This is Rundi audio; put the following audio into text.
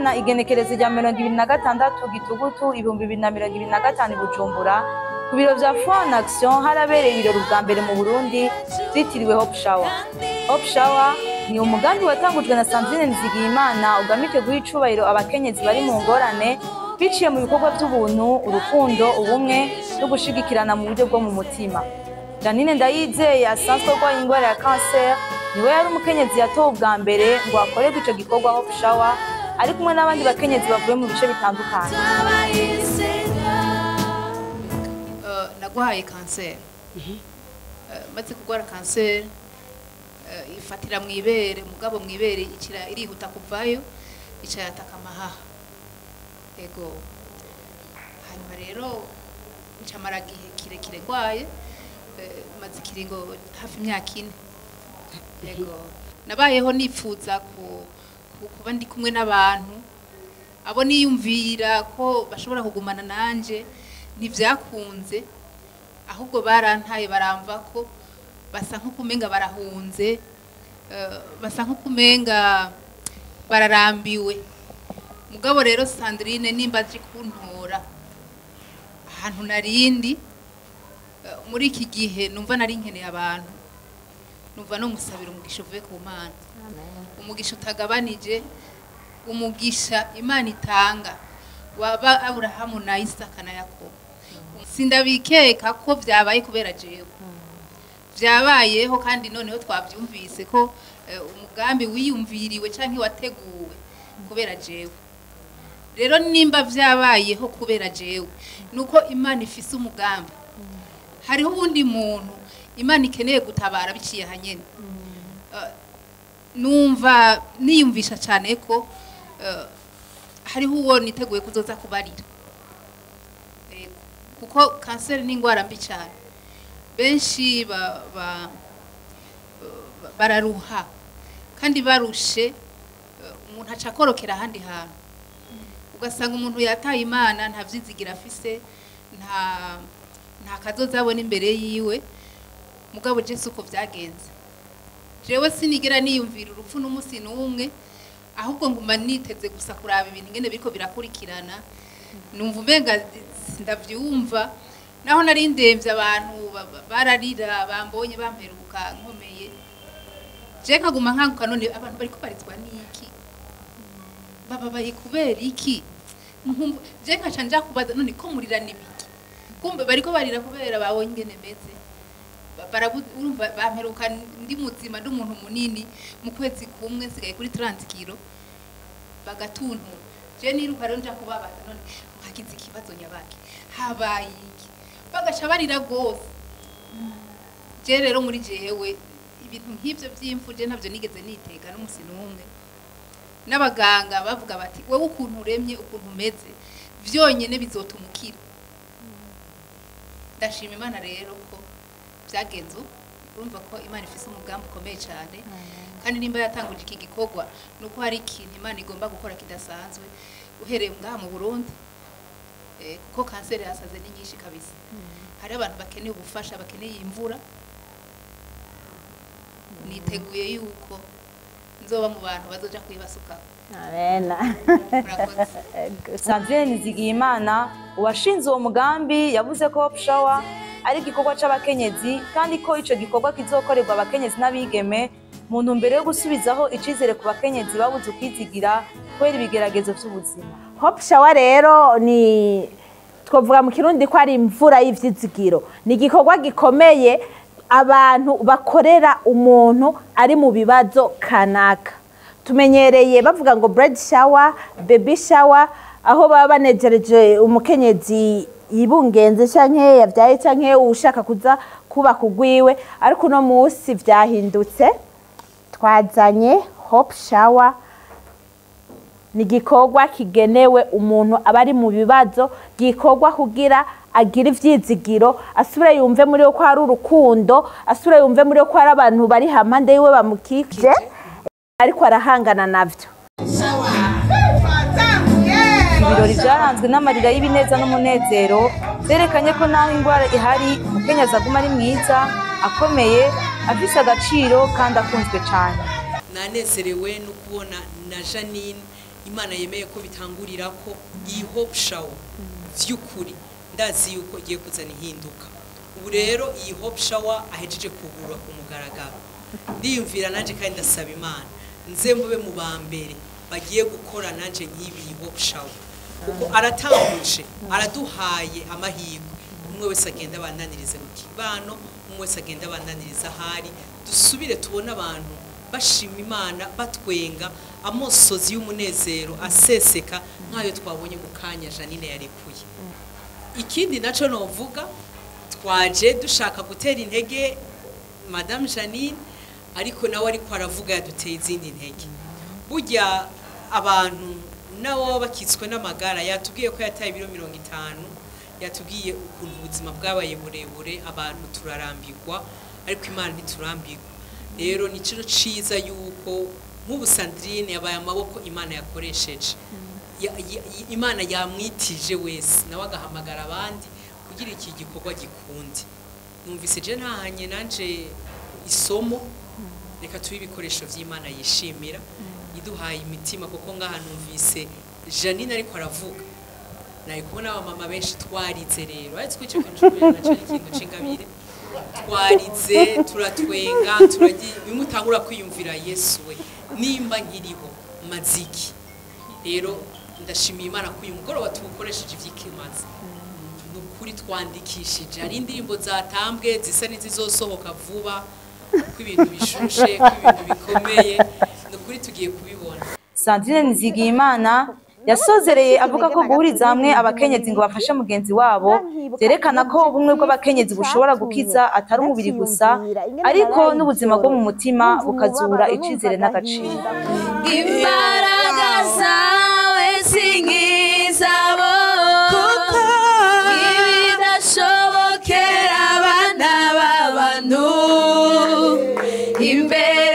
w'Imana igenekerezo rya 26 Gitugutu 2025 Bujumbura ku biro vya Fond Action harabereye ibirori bwa mbere mu Burundi vyitiriwe Hope Shower. Hope Shower ni umugambi watangujwe na Sandrine Nizigiyimana ugamije guha icubahiro abakenyezi bari mu ngorane biciye mu bikorwa by'ubuntu, urukundo, ubumwe no gushigikirana mu buryo bwo mu mutima. Janine Ndayizeye asanzwe arwaye indwara ya cancer niwe yari umukenyezi yatowe ubwa mbere ngo akorerwe ico gikorwa Hope Shower ari kumwe n'abandi bakenyezi bavuye mu bice bitandukanye. Nagwaye cancer. Maze kugwara cancer ifatira mwibere mugabo mwibere ikira irihuta kuvayo ica yataka amahaha. Ego hanyuma rero ncamara gihe kirekire ngwaye maze kiringo hafi imyaka 4. Ego nabayeho nipfuza kuba ndi kumwe n'abantu abo niyumvira ko bashobora kugumana nanje ntivyakunze ahubwo barantaye baramva ko basa nkukumenga barahunze basa nkukumenga bararambiwe. Mugabo rero Sandrine nimba aje kuntora ahantu narindi muri iki gihe numva nari nkeneye abantu numva no musabira umugisha uvuye ku Mana. Umugisha utagabanije, umugisha Imana itanga waba Aburahamu na Isaka na Yakobo. Sindabikeka ko vyabaye kubera jewe. Vyabayeho kandi noneho twavyumvise ko umugambi wiyumviriwe canke wateguwe kubera jewe. Rero nimba vyabayeho kubera jewe nuko Imana ifise umugambi. Hariho ubundi muntu Imana ikeneye gutabara biciye hanyene. Numva niyumvisha cyane ko hariho uwo niteguye kuzoza kubarira. Kuko cancer ni ingwara mbi cyane. Benshi bararuha kandi barushe umuntu acakorokera ahandi hantu. Ugasanga umuntu yataye Imana nta vyizigira afise nta kazoza abona imbere yiwe. Mugabo Jesu uko vyagenze. Jewe sinigera niyumvira urupfu n'umusi n'umwe ahubwo nguma niteze gusa kuraba ibintu ngene biriko birakurikirana. Numva umenga ndavyumva naho nari ndemvye abantu bararira bambonye bamperuka nkomeye. Je kaguma nkanguka none abantu bariko barizwa niki? Baba bari kubera iki? Je nkaca nja kubaza none ko murira nibiki? Kumbe bariko barira kubera babonye ngene meze. Urumva bamperuka ndi muzima ndi umuntu munini mu kwezi kumwe sigaye kuri 30 kilo bagatuntu. Je niruka rero nja kubabaza none hakize ikibazo nyabaki habaye iki bagaca barira gose. Je rero muri jewe ibintu nk'ivyo vy'imfuje navyo nigeze nitega n'umusi n'umwe. N'abaganga bavuga bati wewe ukuntu uremye ukuntu umeze vyonyene bizotumukira. Ndashima Imana rero ko vyagenze urumva ko Imana ifise umugambi ukomeye cyane kandi nimba yatanguje iki gikorwa nuko hari ikintu Imana igomba gukora kidasanzwe uhereye ngaha mu Burundi. Kuko cancer yasaze ni nyinshi kabisa. Hari abantu bakeneye ubufasha bakeneye imvura. Niteguye yuko nzoba mu bantu bazoja kwibasuka. Amena. Sandrine Nizigiyimana uwashinze uwo mugambi yavuze ko Hope Shower ari igikorwa c'abakenyezi kandi ko ico gikorwa kizokorerwa abakenyezi n'abigeme mu ntumbero yo gusubizaho icizere ku bakenyezi babuze ukwizigira kubera ibigeragezo vy'ubuzima. Hope Shower rero ni twovuga mu Kirundi ko ari imvura y'ivyizigiro. Ni igikorwa gikomeye abantu bakorera umuntu ari mu bibazo kanaka. Tumenyereye bavuga ngo bread shower, baby shower aho baba banejereje umukenyezi yibungenze canke yavyaye canke ushaka kuza kuba kugwiwe. Ariko no musi vyahindutse twazanye Hope Shower. Ni gikorwa kigenewe umuntu abari mu bibazo gikorwa kugira agira ivyizigiro asubire yumve muri ko hari urukundo asubire yumve muri ko hari abantu bari hampande yiwe bamukije ariko arahangana navyo. Ibirori vyaranzwe n'amarira y'ibineza n'umunezero zerekanye ko naho ingwara ihari umukenyezi aguma ari mwiza akomeye afise agaciro kandi akunzwe cyane. Nanezerewe no kubona na Janine imana yemeye ko bitangurira ko iyi hope shower vy'ukuri ndazi yuko igiye kuzana ihinduka. Ubu rero iyi hope shower ahejeje kugura umugaragaro, ndiyumvira nanje kandi ndasaba imana nze mube mu bambere bagiye gukora nanje nk'ibi hope shower, kuko aratambuje araduhaye amahirwe. Umwe wese agenda abandanirize mu kibano, umwe wese agenda abandaniriza ahari, dusubire tubona abantu bashima imana batwenga, amosozi y'umunezero aseseka nk'ayo twabonye mu kanya Janine yarekuye. Ikindi naco novuga, twaje dushaka gutera intege Madame Janine, ariko nawe ariko aravuga yaduteye izindi ntege. Burya abantu nabo bakitswe n'amagara, yatubwiye ko yataye ibiro 50, yatubwiye ukuntu ubuzima bwabaye burebure, abantu turarambirwa, ariko imana ntiturambirwa. Rero ni cyo ciza yuko nk'ubu Sandrine yabaye amaboko imana yakoresheje, imana yamwitije wese nawe agahamagara abandi kugira iki gikorwa gikundi. Numvise je ntahanye nanje isomo, reka tubi ibikoresho vy'imana yishimira iduhaye imitima, kuko ngaha numvise Janine ariko aravuga, naye kubona abamama benshi twarize. Rero ariko icyo kintu naco ikintu c'ingabire, twarize turatwenga, bimutangura kwiyumvira Yesu we nimba nkiriho maziki. Rero ndashimiye imana ko uyu mugoroba tuwukoresheje ivy'ikimazi, nukuri twandikishije ari indirimbo zatambwe zisa n'izizosohoka vuba, ko ibintu bishushe, ko ibintu bikomeye, nukuri tugiye kubibona. Sandrine Nizigiyimana yasozereye avuga ko guhuriza hamwe abakenyezi ngo bafashe mugenzi wabo byerekana ko ubumwe bw'abakenyezi bushobora gukiza atari umubiri gusa, ariko n'ubuzima bwo mu mutima bukazura icizere n'agaciro. Imbaraga zawe zingizabo, kuko ibidashobokera abana b'abantu imbere